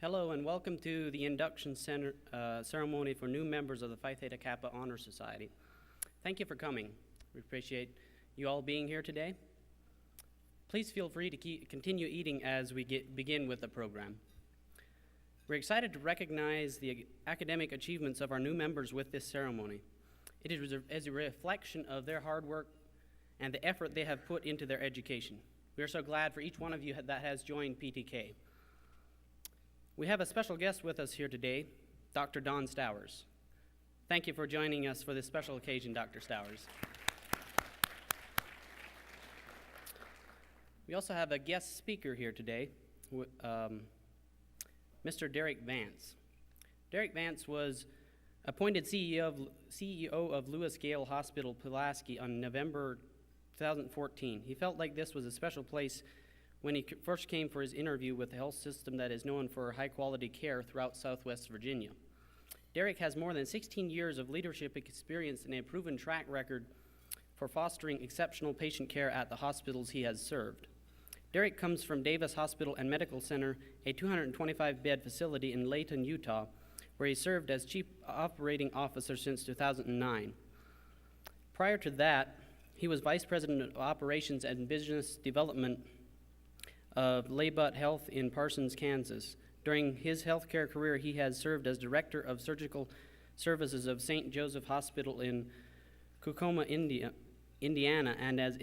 Hello and welcome to the induction ceremony for new members of the Phi Theta Kappa Honor Society. Thank you for coming. We appreciate you all being here today. Please feel free to continue eating as we begin with the program. We're excited to recognize the academic achievements of our new members with this ceremony. It is as a reflection of their hard work and the effort they have put into their education. We are so glad for each one of you that has joined PTK. We have a special guest with us here today, Dr. Don Stowers. Thank you for joining us for this special occasion, Dr. Stowers. We also have a guest speaker here today, Mr. Derek Vance. Derek Vance was appointed CEO of Lewis Gale Hospital, Pulaski on November 2014. He felt like this was a special place when he first came for his interview with the health system that is known for high-quality care throughout Southwest Virginia. Derek has more than 16 years of leadership experience and a proven track record for fostering exceptional patient care at the hospitals he has served. Derek comes from Davis Hospital and Medical Center, a 225-bed facility in Layton, Utah, where he served as Chief Operating Officer since 2009. Prior to that, he was Vice President of Operations and Business Development of Laybutt Health in Parsons, Kansas. During his healthcare career, he has served as Director of Surgical Services of St. Joseph Hospital in Kokomo, Indiana, and as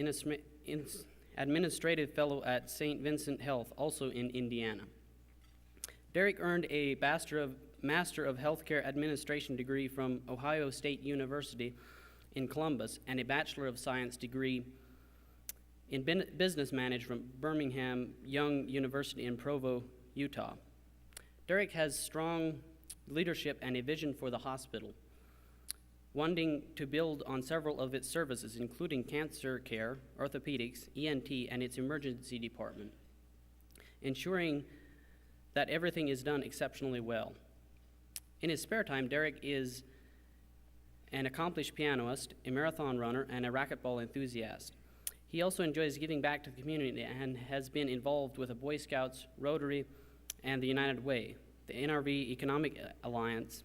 Administrative Fellow at St. Vincent Health, also in Indiana. Derek earned a Master of Healthcare Administration degree from Ohio State University in Columbus and a Bachelor of Science degree in Business Management from Birmingham Young University in Provo, Utah. Derek has strong leadership and a vision for the hospital, wanting to build on several of its services, including cancer care, orthopedics, ENT, and its emergency department, ensuring that everything is done exceptionally well. In his spare time, Derek is an accomplished pianist, a marathon runner, and a racquetball enthusiast. He also enjoys giving back to the community and has been involved with the Boy Scouts, Rotary, and the United Way, the NRV Economic Alliance.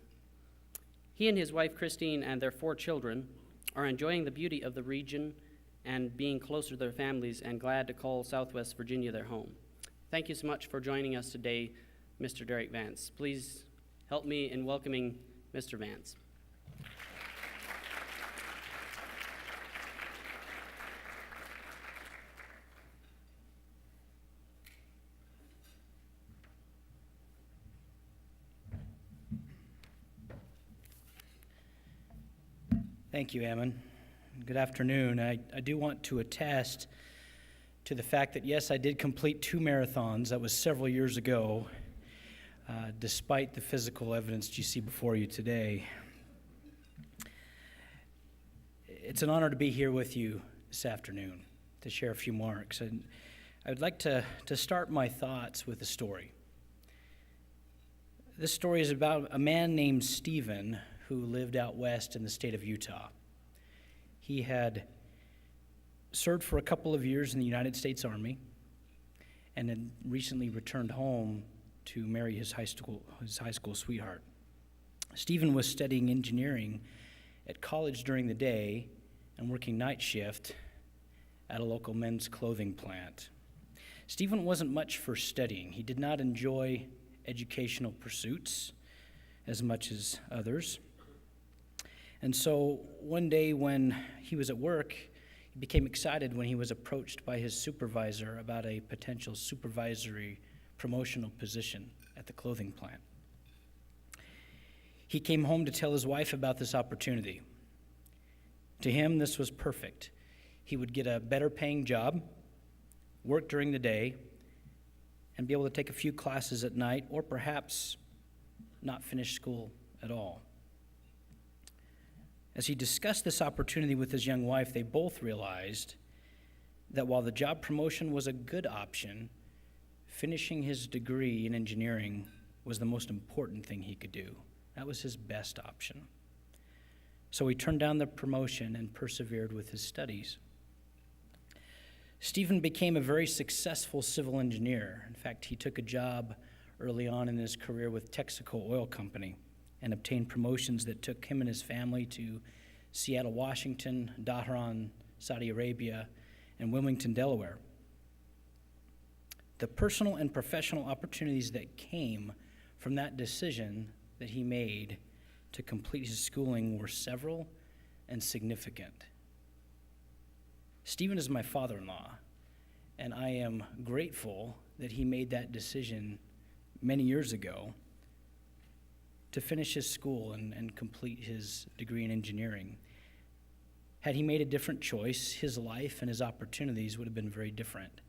He and his wife, Christine, and their 4 children are enjoying the beauty of the region and being closer to their families and glad to call Southwest Virginia their home. Thank you so much for joining us today, Mr. Derek Vance. Please help me in welcoming Mr. Vance. Thank you, Ammon. Good afternoon. I do want to attest to the fact that, yes, I did complete 2 marathons. That was several years ago, despite the physical evidence you see before you today. It's an honor to be here with you this afternoon to share a few marks. And I would like to start my thoughts with a story. This story is about a man named Stephen who lived out west in the state of Utah. He had served for a couple of years in the United States Army and had recently returned home to marry his high school sweetheart. Stephen was studying engineering at college during the day and working night shift at a local men's clothing plant. Stephen wasn't much for studying. He did not enjoy educational pursuits as much as others. And so one day when he was at work, he became excited when he was approached by his supervisor about a potential supervisory promotional position at the clothing plant. He came home to tell his wife about this opportunity. To him, this was perfect. He would get a better paying job, work during the day, and be able to take a few classes at night, or perhaps not finish school at all. As he discussed this opportunity with his young wife, they both realized that while the job promotion was a good option, finishing his degree in engineering was the most important thing he could do. That was his best option. So he turned down the promotion and persevered with his studies. Stephen became a very successful civil engineer. In fact, he took a job early on in his career with Texaco Oil Company and obtained promotions that took him and his family to Seattle, Washington, Dhahran, Saudi Arabia, and Wilmington, Delaware. The personal and professional opportunities that came from that decision that he made to complete his schooling were several and significant. Stephen is my father-in-law, and I am grateful that he made that decision many years ago to finish his school and complete his degree in engineering. Had he made a different choice, his life and his opportunities would have been very different,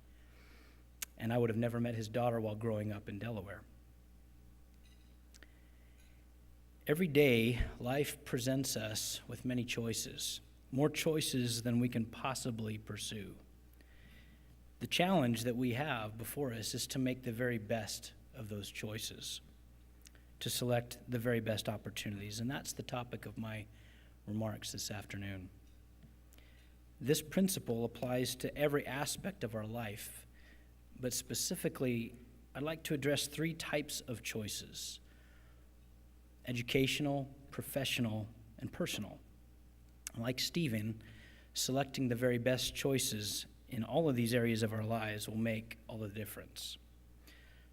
and I would have never met his daughter while growing up in Delaware. Every day, life presents us with many choices, more choices than we can possibly pursue. The challenge that we have before us is to make the very best of those choices, to select the very best opportunities, and that's the topic of my remarks this afternoon. This principle applies to every aspect of our life, but specifically, I'd like to address three types of choices: educational, professional, and personal. Like Stephen, selecting the very best choices in all of these areas of our lives will make all the difference.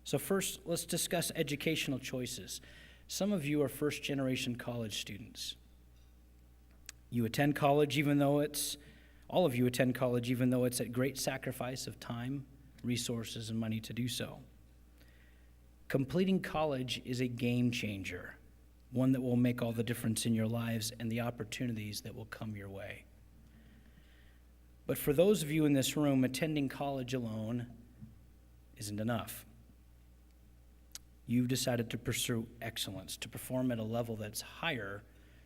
So first, let's discuss educational choices. Some of you are first-generation college students. You attend college all of you attend college even though it's at great sacrifice of time, resources, and money to do so. Completing college is a game changer, one that will make all the difference in your lives and the opportunities that will come your way. But for those of you in this room, attending college alone isn't enough. You've decided to pursue excellence, to perform at a level that's higher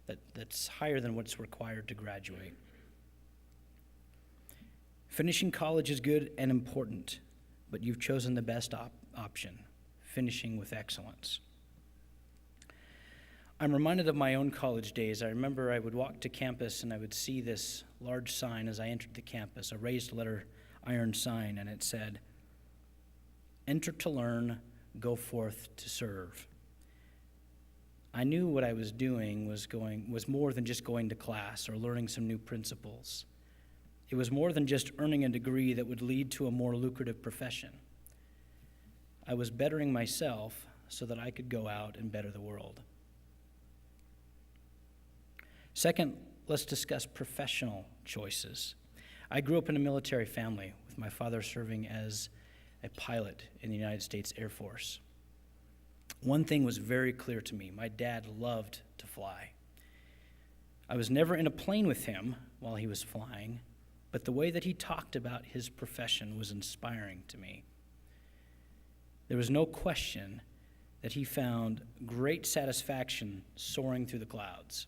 than what's required to graduate. Finishing college is good and important, but you've chosen the best option, finishing with excellence. I'm reminded of my own college days. I remember I would walk to campus and I would see this large sign as I entered the campus, a raised letter iron sign, and it said, "Enter to learn, go forth to serve." I knew what I was doing was more than just going to class or learning some new principles. It was more than just earning a degree that would lead to a more lucrative profession. I was bettering myself so that I could go out and better the world. Second, let's discuss professional choices. I grew up in a military family, with my father serving as a pilot in the United States Air Force. One thing was very clear to me: my dad loved to fly. I was never in a plane with him while he was flying, but the way that he talked about his profession was inspiring to me. There was no question that he found great satisfaction soaring through the clouds.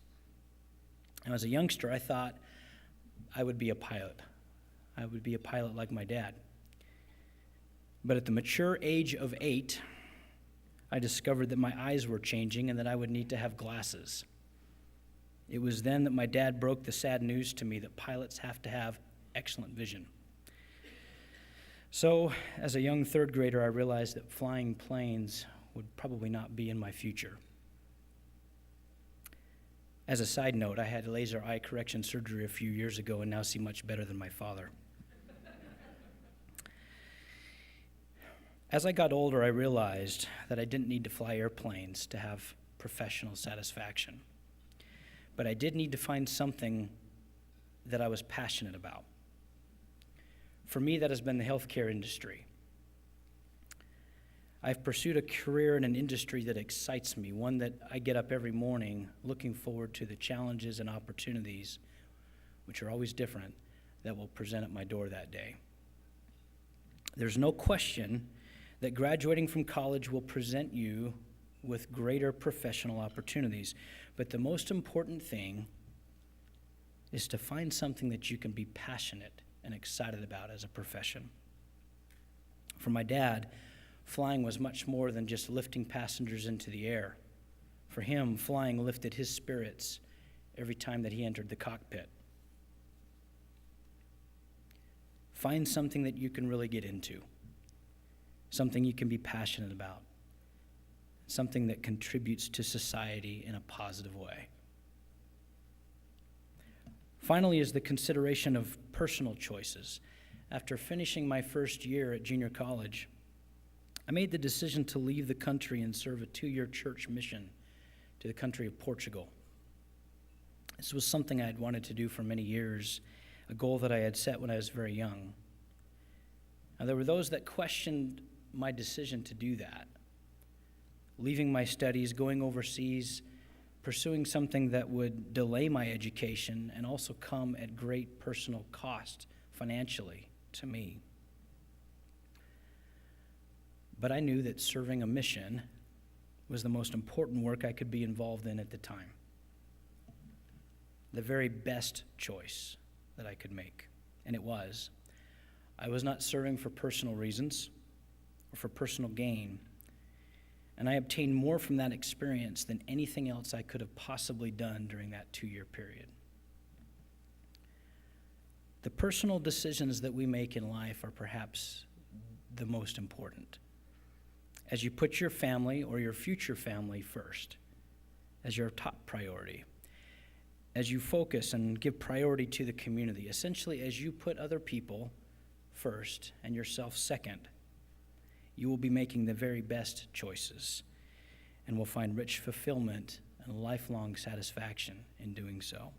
And as a youngster, I thought I would be a pilot. I would be a pilot like my dad. But at the mature age of 8, I discovered that my eyes were changing and that I would need to have glasses. It was then that my dad broke the sad news to me that pilots have to have excellent vision. So, as a young third grader, I realized that flying planes would probably not be in my future. As a side note, I had laser eye correction surgery a few years ago and now see much better than my father. As I got older, I realized that I didn't need to fly airplanes to have professional satisfaction. But I did need to find something that I was passionate about. For me, that has been the healthcare industry. I've pursued a career in an industry that excites me, one that I get up every morning looking forward to the challenges and opportunities, which are always different, that will present at my door that day. There's no question that graduating from college will present you with greater professional opportunities, but the most important thing is to find something that you can be passionate and excited about as a profession. For my dad, flying was much more than just lifting passengers into the air. For him, flying lifted his spirits every time that he entered the cockpit. Find something that you can really get into, something you can be passionate about. something that contributes to society in a positive way. Finally is the consideration of personal choices. After finishing my first year at junior college, I made the decision to leave the country and serve a 2-year church mission to the country of Portugal. This was something I had wanted to do for many years, a goal that I had set when I was very young. Now, there were those that questioned my decision to do that, leaving my studies, going overseas, pursuing something that would delay my education and also come at great personal cost financially to me. But I knew that serving a mission was the most important work I could be involved in at the time. The very best choice that I could make, and it was. I was not serving for personal reasons or for personal gain, and I obtained more from that experience than anything else I could have possibly done during that 2-year period. The personal decisions that we make in life are perhaps the most important. As you put your family or your future family first as your top priority, as you focus and give priority to the community, essentially as you put other people first and yourself second, you will be making the very best choices and will find rich fulfillment and lifelong satisfaction in doing so.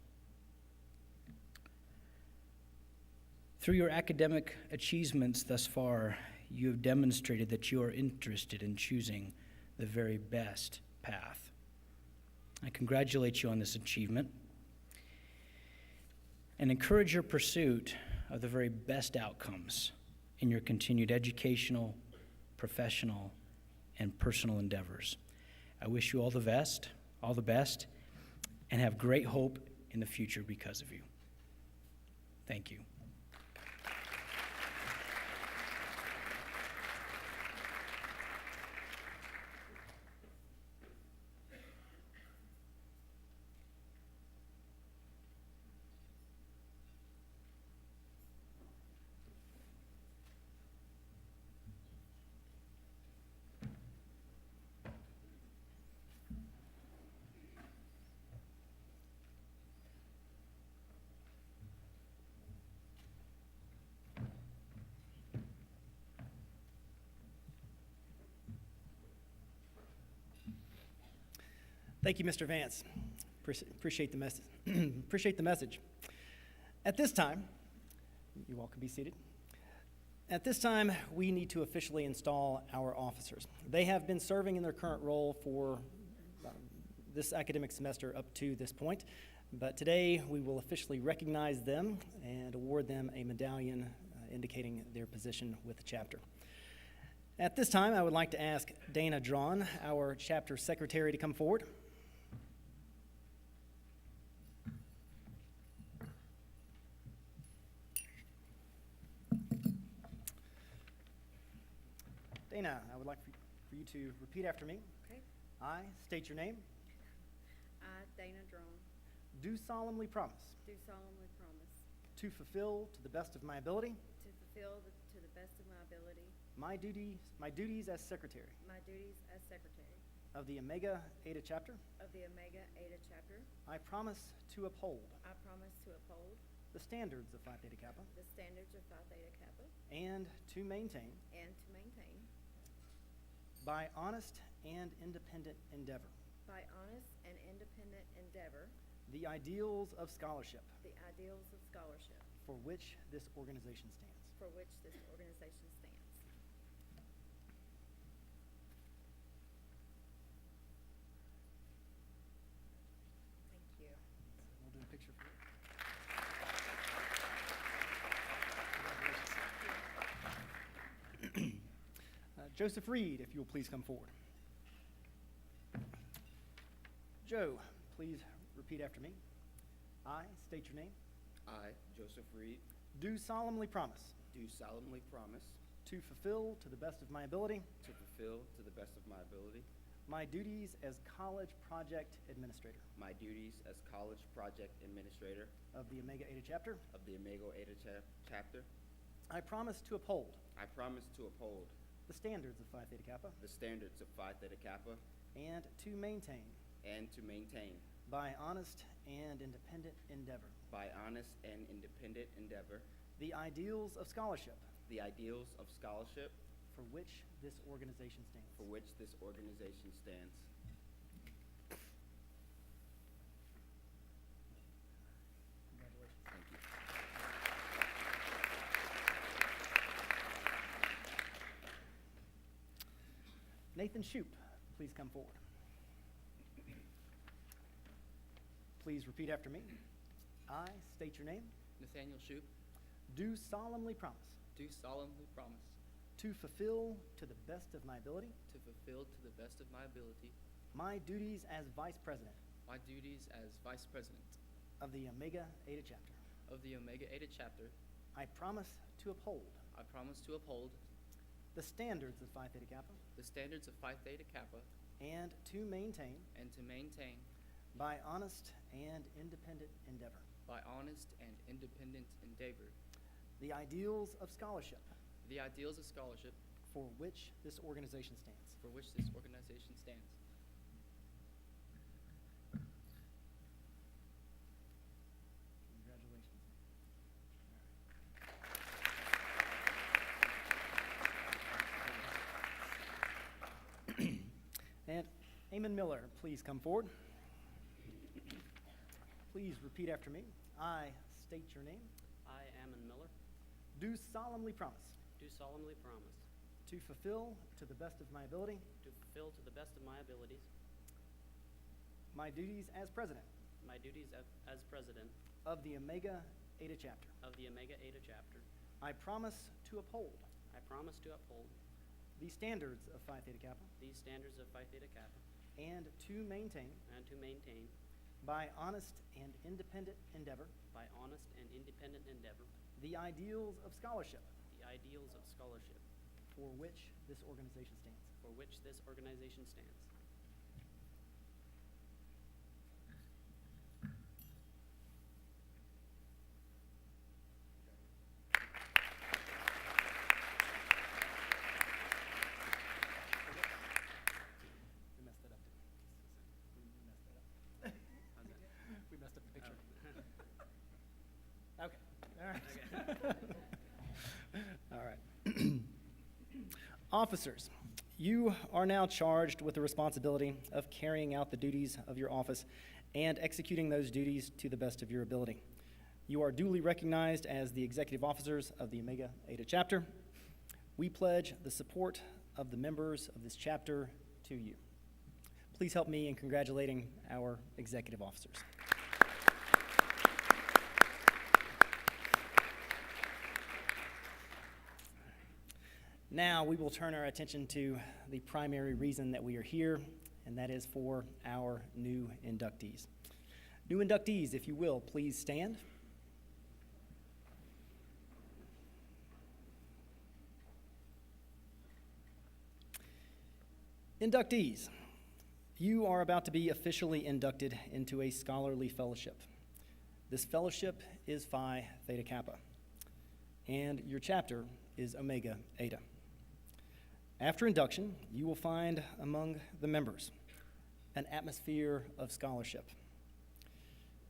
Through your academic achievements thus far, you have demonstrated that you are interested in choosing the very best path. I congratulate you on this achievement and encourage your pursuit of the very best outcomes in your continued educational, professional, and personal endeavors. I wish you all the best, and have great hope in the future because of you. Thank you. Thank you, Mr. Vance. Appreciate the message. Appreciate the message. At this time, you all can be seated. At this time, we need to officially install our officers. They have been serving in their current role for this academic semester up to this point, but today we will officially recognize them and award them a medallion indicating their position with the chapter. At this time, I would like to ask Dana Drawn, our chapter secretary, to come forward. Dana, I would like for you to repeat after me. Okay. I state your name. I, Dana Drawn, Do solemnly promise do solemnly promise to fulfill to the best of my ability to fulfill to the best of my ability my duties as secretary my duties as secretary of the Omega Eta chapter. of the Omega Eta chapter. I promise to uphold I promise to uphold the standards of Phi Theta Kappa the standards of Phi Theta Kappa and to maintain and to maintain by honest and independent endeavor by honest and independent endeavor the ideals of scholarship the ideals of scholarship for which this organization stands. for which this organization stands. Thank you. We'll do a picture for you. Joseph Reed, if you will please come forward. Joe, please repeat after me. I state your name. I, Joseph Reed, Do solemnly promise do solemnly promise to fulfill to the best of my ability to fulfill to the best of my ability my duties as college project administrator my duties as college project administrator of the Omega Eta chapter. of the Omega Eta chapter. I promise to uphold I promise to uphold the standards of Phi Theta Kappa, the standards of Phi Theta Kappa, and to maintain, by by honest and independent endeavor, the ideals of scholarship the ideals of scholarship for which this organization stands. for which this organization stands. Congratulations. Thank you. Nathan Shoup, please come forward. Please repeat after me. I state your name. Nathaniel Shoup, Do solemnly promise do solemnly promise to fulfill to the best of my ability to fulfill to the best of my ability my duties as Vice President my duties as Vice President of the Omega Eta Chapter. of the Omega Eta Chapter. I promise to uphold I promise to uphold the standards of Phi Theta Kappa the standards of Phi Theta Kappa and to maintain, and to maintain, by honest and independent endeavor, by honest and independent endeavor, the ideals of scholarship the ideals of scholarship for which this organization stands. for which this organization stands. Congratulations. And Eamon Miller, please come forward. Please repeat after me. I state your name. I, Ammon Miller, Do solemnly promise do solemnly promise to fulfill to the best of my ability to fulfill to the best of my abilities my duties as President my duties as President of the Omega Eta Chapter. of the Omega Eta Chapter. I promise to uphold I promise to uphold the standards of Phi Theta Kappa these standards of Phi Theta Kappa and to maintain, and to maintain, by honest and independent endeavor, by honest and independent endeavor, the ideals of scholarship the ideals of scholarship for which this organization stands. for which this organization stands. We messed that up, didn't we? We messed that up. We messed up the picture. Okay, all right. All right. Officers, you are now charged with the responsibility of carrying out the duties of your office and executing those duties to the best of your ability. You are duly recognized as the executive officers of the Omega Eta Chapter. We pledge the support of the members of this chapter to you. Please help me in congratulating our executive officers. Now we will turn our attention to the primary reason that we are here, and that is for our new inductees. New inductees, if you will, please stand. Inductees, you are about to be officially inducted into a scholarly fellowship. This fellowship is Phi Theta Kappa, and your chapter is Omega Eta. After induction, you will find among the members an atmosphere of scholarship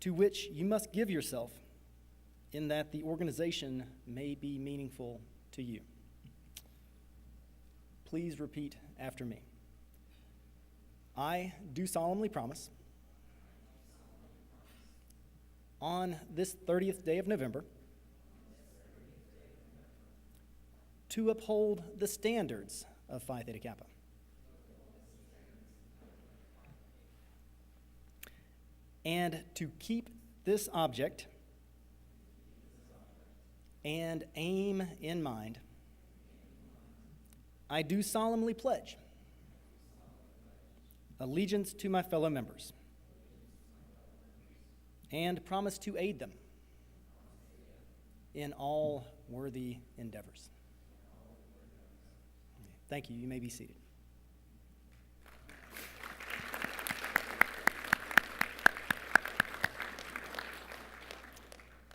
to which you must give yourself in that the organization may be meaningful to you. Please repeat after me. I do solemnly promise on this 30th day of November to uphold the standards of Phi Theta Kappa and to keep this object and aim in mind. I do solemnly pledge allegiance to my fellow members and promise to aid them in all worthy endeavors. Thank you. You may be seated.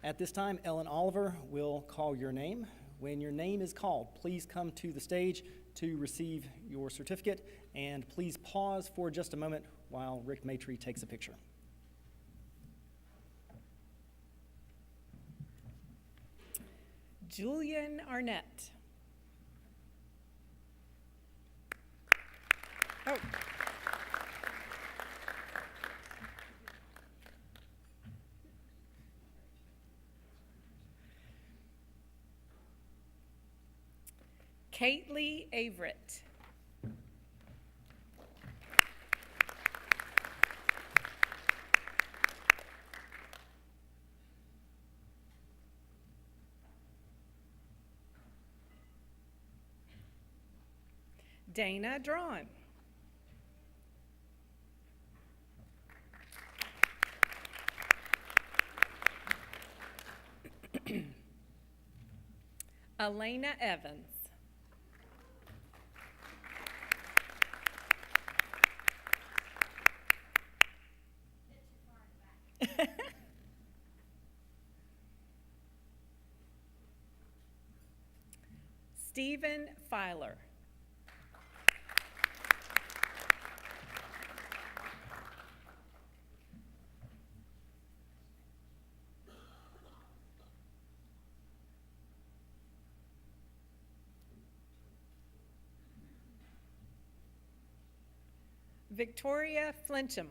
At this time, Ellen Oliver will call your name. When your name is called, please come to the stage to receive your certificate, and please pause for just a moment while Rick Maitrey takes a picture. Julian Arnett. Oh. Kately Averett. Dana Drawn. Elena Evans. Stephen Filer. Victoria Flincham.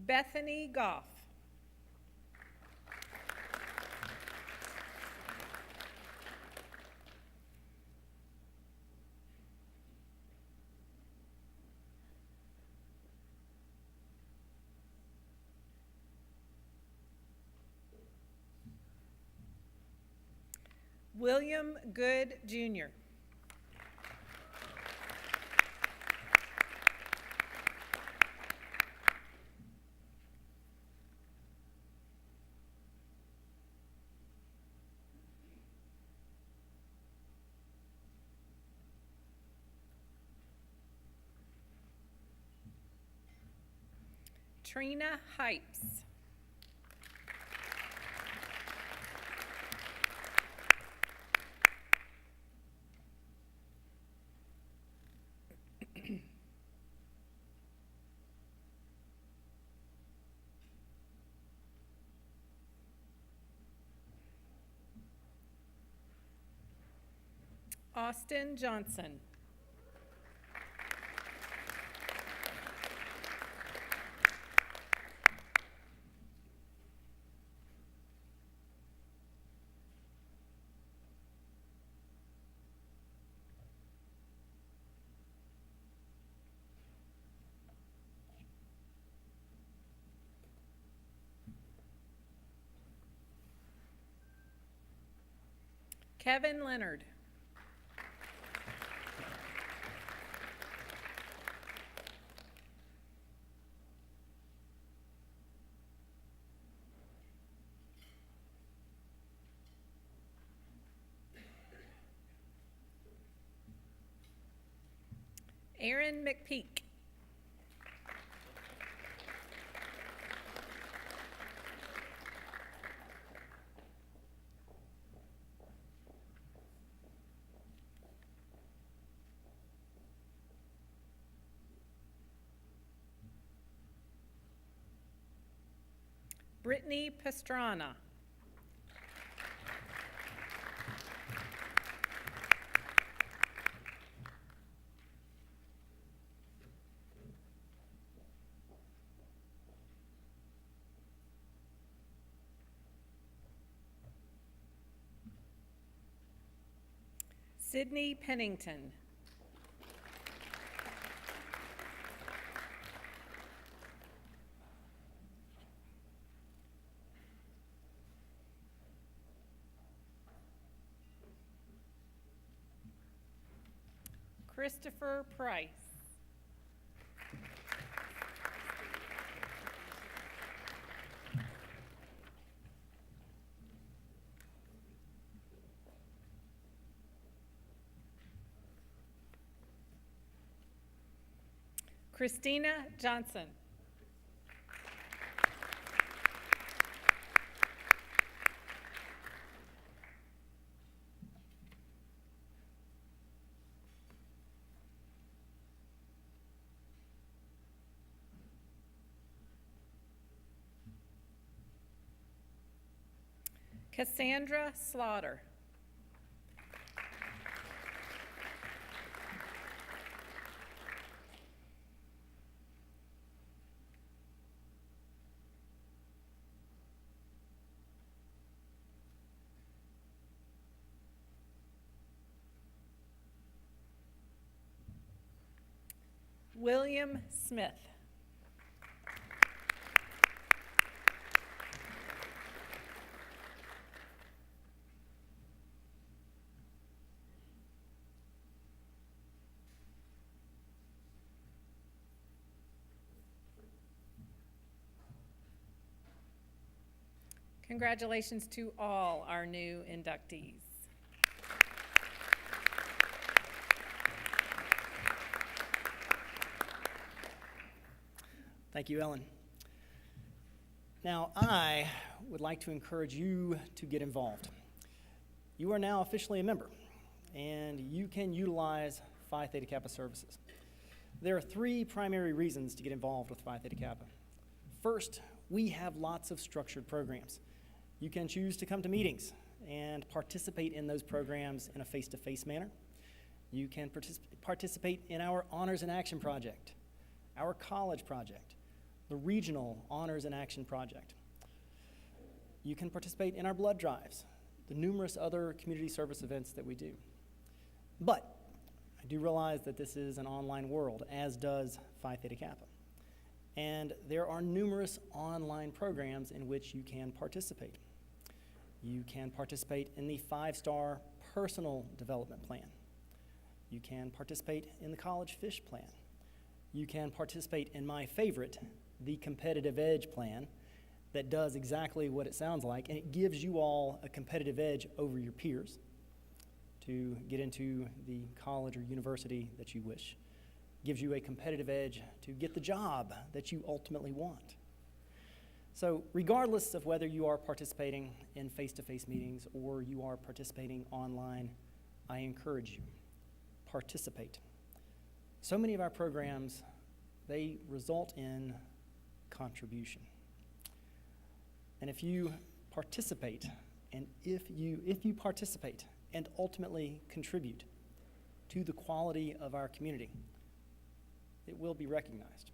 Bethany Goff. William Good, Jr. Trina Hypes. Austin Johnson. Kevin Leonard. Aaron McPeak. Brittany Pastrana. Sydney Pennington. Christopher Price. Christina Johnson. Cassandra Slaughter. William Smith. Congratulations to all our new inductees. Thank you, Ellen. Now, I would like to encourage you to get involved. You are now officially a member, and you can utilize Phi Theta Kappa services. There are 3 primary reasons to get involved with Phi Theta Kappa. First, we have lots of structured programs. You can choose to come to meetings and participate in those programs in a face-to-face manner. You can participate in our Honors in Action project, our college project, the regional Honors in Action project. You can participate in our blood drives, the numerous other community service events that we do. But I do realize that this is an online world, as does Phi Theta Kappa. And there are numerous online programs in which you can participate. You can participate in the 5-star personal development plan. You can participate in the college fish plan. You can participate in my favorite, the competitive edge plan, that does exactly what it sounds like, and it gives you all a competitive edge over your peers to get into the college or university that you wish. Gives you a competitive edge to get the job that you ultimately want. So regardless of whether you are participating in face-to-face meetings or you are participating online, I encourage you, participate. So many of our programs, they result in contribution. And if you participate, and if you participate and ultimately contribute to the quality of our community, it will be recognized.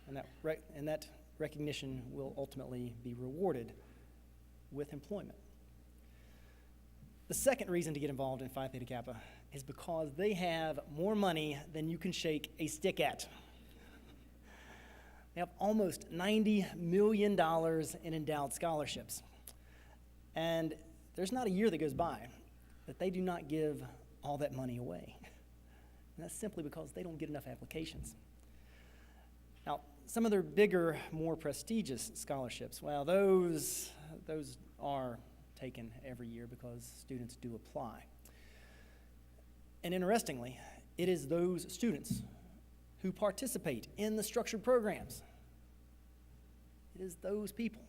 And that recognition will ultimately be rewarded with employment. The second reason to get involved in Phi Theta Kappa is because they have more money than you can shake a stick at. They have almost $90 million in endowed scholarships. And there's not a year that goes by that they do not give all that money away. And that's simply because they don't get enough applications. Now, some of their bigger, more prestigious scholarships, well, those are taken every year because students do apply. And interestingly, it is those students who participate in the structured programs. It is those people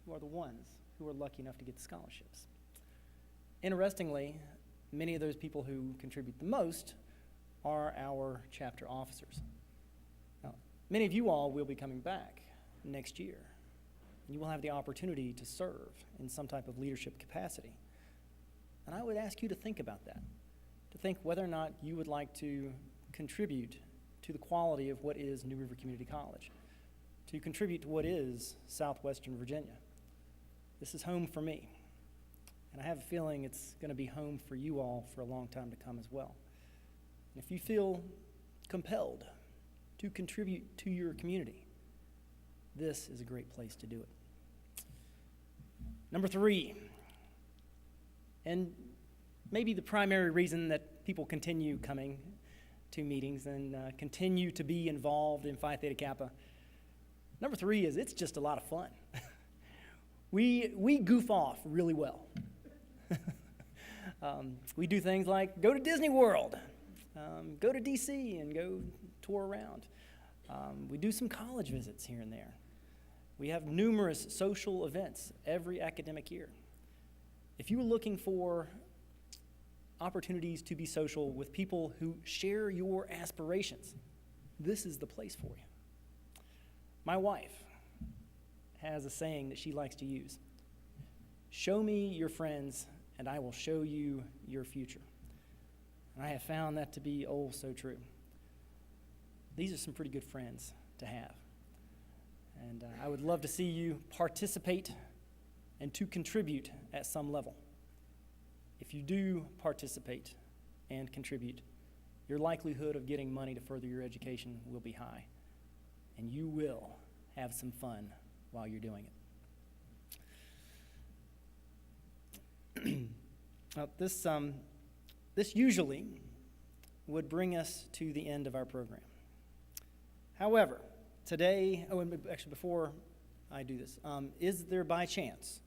who are the ones who are lucky enough to get the scholarships. Interestingly, many of those people who contribute the most are our chapter officers. Now, many of you all will be coming back next year, and you will have the opportunity to serve in some type of leadership capacity. And I would ask you to think about that, to think whether or not you would like to contribute to the quality of what is New River Community College, to contribute to what is Southwestern Virginia. This is home for me, and I have a feeling it's going to be home for you all for a long time to come as well. And if you feel compelled to contribute to your community, this is a great place to do it. Number 3, and maybe the primary reason that people continue coming to meetings and continue to be involved in Phi Theta Kappa, number 3 is it's just a lot of fun. We goof off really well. We do things like go to Disney World. go to DC and go tour around. We do some college visits here and there. We have numerous social events every academic year. If you're looking for opportunities to be social with people who share your aspirations, this is the place for you. My wife has a saying that she likes to use: show me your friends and I will show you your future. And I have found that to be oh so true. These are some pretty good friends to have. And I would love to see you participate and to contribute at some level. If you do participate and contribute, your likelihood of getting money to further your education will be high, and you will have some fun while you're doing it. Now, this usually would bring us to the end of our program. However, today, and actually before I do this, is there by chance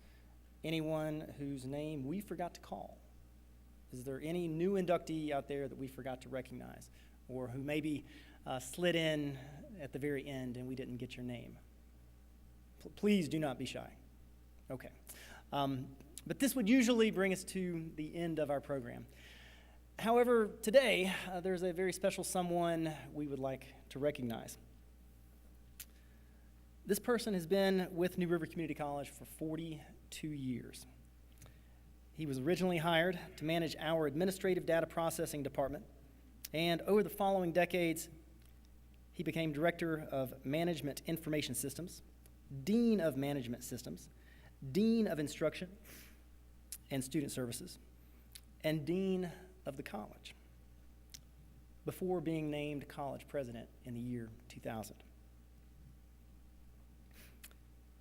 anyone whose name we forgot to call? Is there any new inductee out there that we forgot to recognize, or who maybe slid in at the very end and we didn't get your name? Please do not be shy. Okay. But this would usually bring us to the end of our program. However, today, there's a very special someone we would like to recognize. This person has been with New River Community College for 42 years. He was originally hired to manage our administrative data processing department, and over the following decades, he became Director of Management Information Systems, Dean of Management Systems, Dean of Instruction and Student Services, and Dean of the college, before being named college president in the year 2000.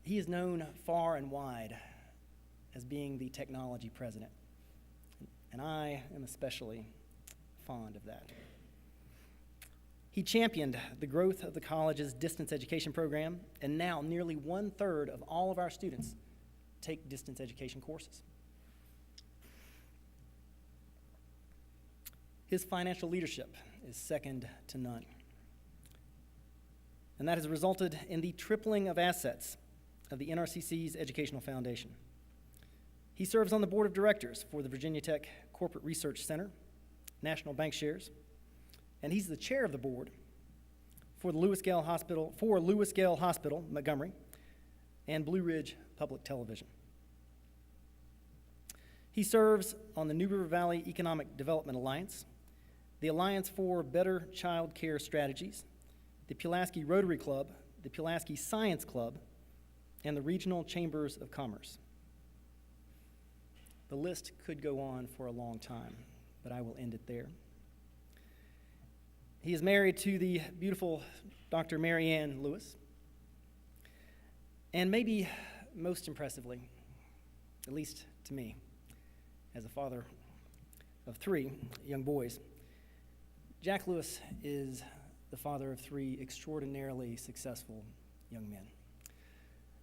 He is known far and wide as being the technology president, and I am especially fond of that. He championed the growth of the college's distance education program, and now nearly 1/3 of all of our students take distance education courses. His financial leadership is second to none, and that has resulted in the tripling of assets of the NRCC's Educational Foundation. He serves on the board of directors for the Virginia Tech Corporate Research Center, National Bank Shares, and he's the chair of the board for the Lewis Gale Hospital, Montgomery, and Blue Ridge Public Television. He serves on the New River Valley Economic Development Alliance, the Alliance for Better Child Care Strategies, the Pulaski Rotary Club, the Pulaski Science Club, and the Regional Chambers of Commerce. The list could go on for a long time, but I will end it there. He is married to the beautiful Dr. Mary Ann Lewis, and maybe most impressively, at least to me, as a father of 3 young boys, Jack Lewis is the father of 3 extraordinarily successful young men.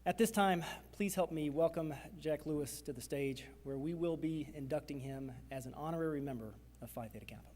At this time, please help me welcome Jack Lewis to the stage, where we will be inducting him as an honorary member of Phi Theta Kappa.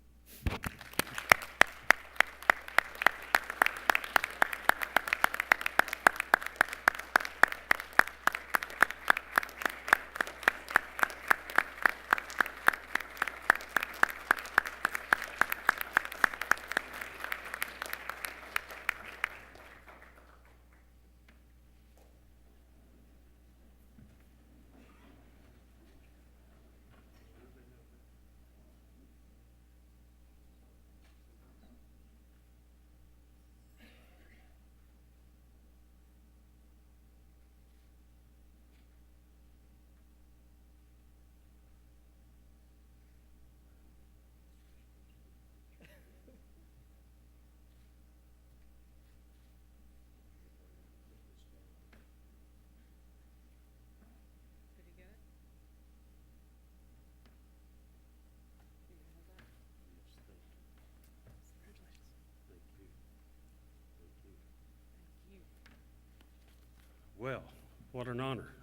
Well, what an honor.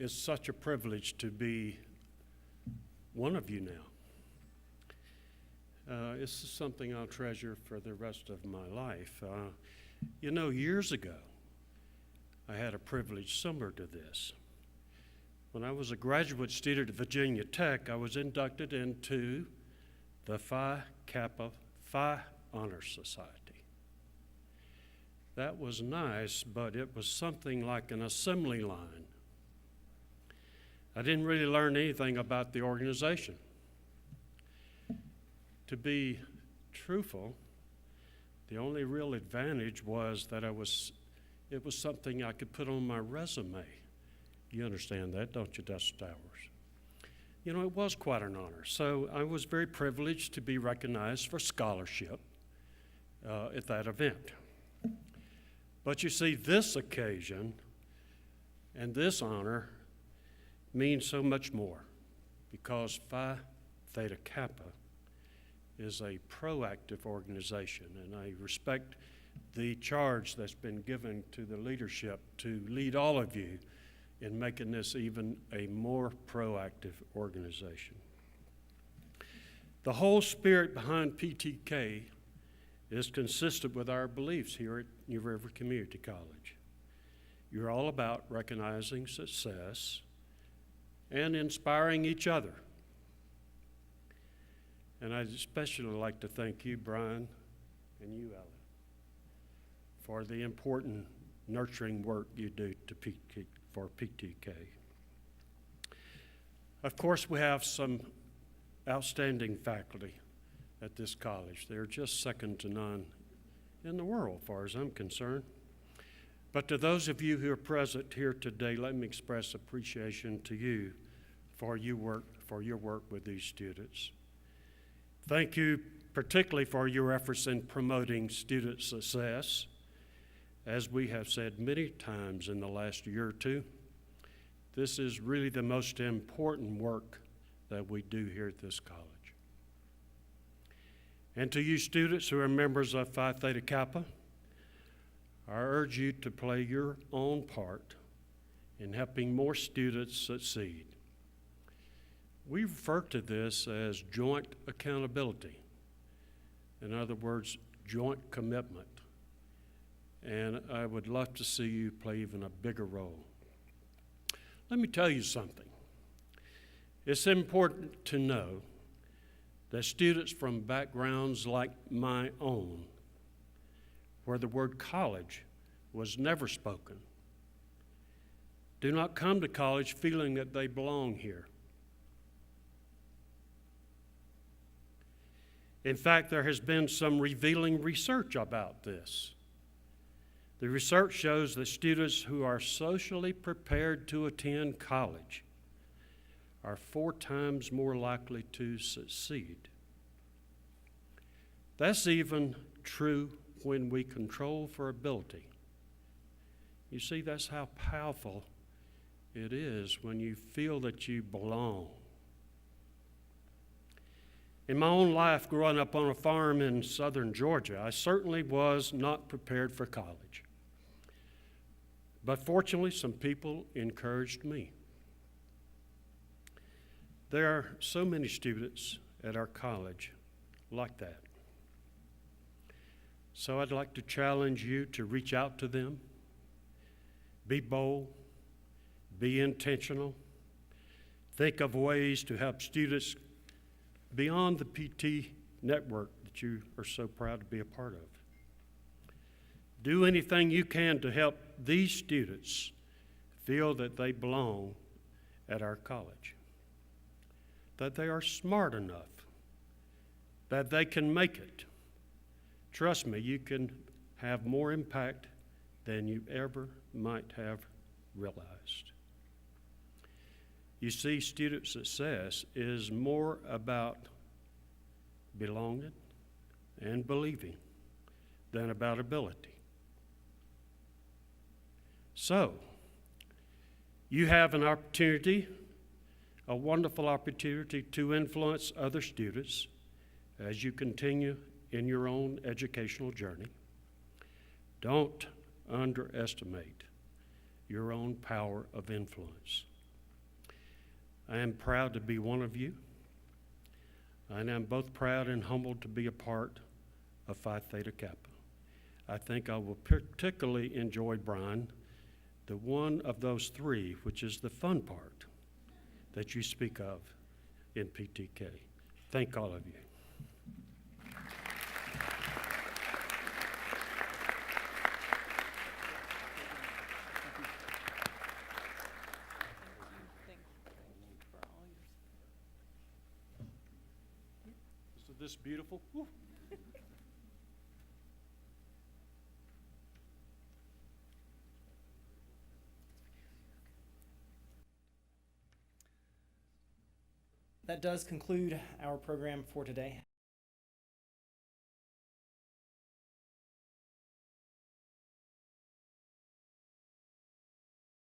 It's such a privilege to be one of you now. This is something I'll treasure for the rest of my life. Years ago, I had a privilege similar to this. When I was a graduate student at Virginia Tech, I was inducted into the Phi Kappa Phi Honor Society. That was nice, but it was something like an assembly line. I didn't really learn anything about the organization. To be truthful, the only real advantage was that it was something I could put on my resume. You understand that, don't you, Dust Towers? It was quite an honor. So I was very privileged to be recognized for scholarship at that event. But you see, this occasion and this honor means so much more, because Phi Theta Kappa is a proactive organization, and I respect the charge that's been given to the leadership to lead all of you in making this even a more proactive organization. The whole spirit behind PTK is consistent with our beliefs here at New River Community College. You're all about recognizing success and inspiring each other. And I'd especially like to thank you, Brian, and you, Ellen, for the important nurturing work you do for PTK. Of course, we have some outstanding faculty at this college. They're just second to none in the world, as far as I'm concerned. But to those of you who are present here today, let me express appreciation to you for your work with these students. Thank you particularly for your efforts in promoting student success. As we have said many times in the last year or two, this is really the most important work that we do here at this college. And to you students who are members of Phi Theta Kappa, I urge you to play your own part in helping more students succeed. We refer to this as joint accountability. In other words, joint commitment. And I would love to see you play even a bigger role. Let me tell you something. It's important to know that students from backgrounds like my own, where the word college was never spoken, do not come to college feeling that they belong here. In fact, there has been some revealing research about this. The research shows that students who are socially prepared to attend college are 4 times more likely to succeed. That's even true when we control for ability. You see, that's how powerful it is when you feel that you belong. In my own life, growing up on a farm in southern Georgia, I certainly was not prepared for college. But fortunately, some people encouraged me. There are so many students at our college like that. So I'd like to challenge you to reach out to them, be bold, be intentional, think of ways to help students beyond the PT network that you are so proud to be a part of. Do anything you can to help these students feel that they belong at our college, that they are smart enough, that they can make it. Trust me, you can have more impact than you ever might have realized. You see, student success is more about belonging and believing than about ability. So, you have an opportunity, a wonderful opportunity to influence other students as you continue in your own educational journey. Don't underestimate your own power of influence. I am proud to be one of you. and I'm both proud and humbled to be a part of Phi Theta Kappa. I think I will particularly enjoy Brian, the one of those three, which is the fun part that you speak of in PTK. Thank all of you. Isn't this beautiful? Woo. That does conclude our program for today.